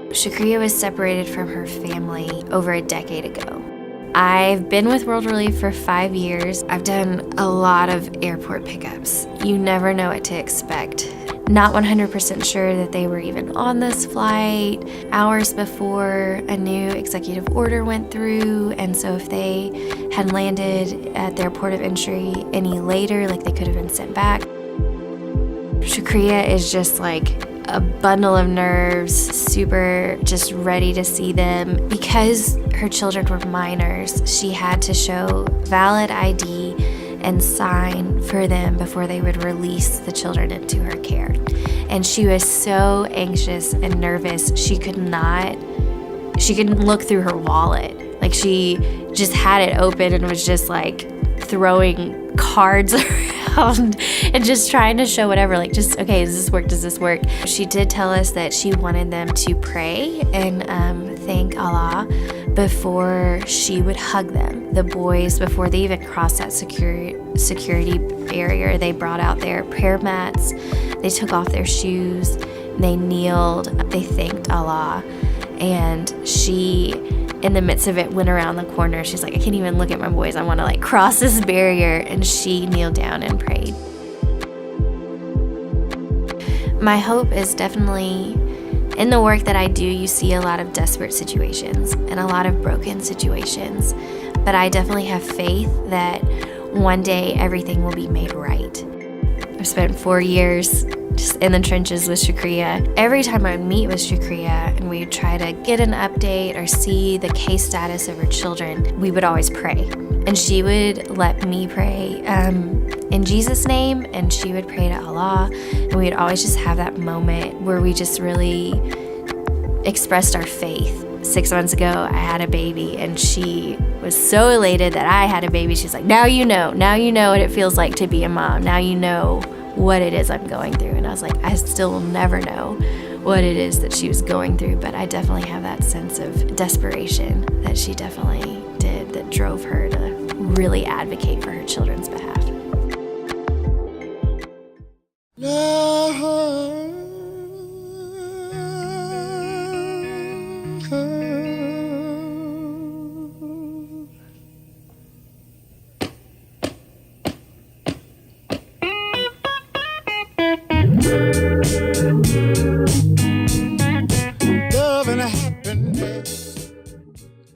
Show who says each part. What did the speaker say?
Speaker 1: Shukriya was separated from her family over a decade ago. I've been with World Relief for 5 years. I've done a lot of airport pickups. You never know what to expect. Not 100% sure that they were even on this flight hours before a new executive order went through, and so if they had landed at their port of entry any later, like they could have been sent back. Shukriya is just like a bundle of nerves, super just ready to see them. Because her children were minors, she had to show valid ID and sign for them before they would release the children into her care. And she was so anxious and nervous, she couldn't look through her wallet. Like, she just had it open and was just like throwing cards around and just trying to show whatever, like, just, okay, does this work? She did tell us that she wanted them to pray and thank Allah before she would hug them. The boys, before they even crossed that security barrier, they brought out their prayer mats, they took off their shoes, they kneeled, they thanked Allah, and she, in the midst of it, went around the corner. She's like, I can't even look at my boys. I want to like cross this barrier. And she kneeled down and prayed. My hope is definitely in the work that I do, you see a lot of desperate situations and a lot of broken situations. But I definitely have faith that one day everything will be made right. I've spent 4 years just in the trenches with Shukriya. Every time I meet with Shukriya and we would try to get an update or see the case status of her children, we would always pray. And she would let me pray in Jesus' name, and she would pray to Allah. And we would always just have that moment where we just really expressed our faith. 6 months ago, I had a baby, and she was so elated that I had a baby. She's like, now you know what it feels like to be a mom. Now you know what it is I'm going through. And I was like, I still will never know what it is that she was going through, but I definitely have that sense of desperation that she definitely did that drove her to really advocate for her children's behalf.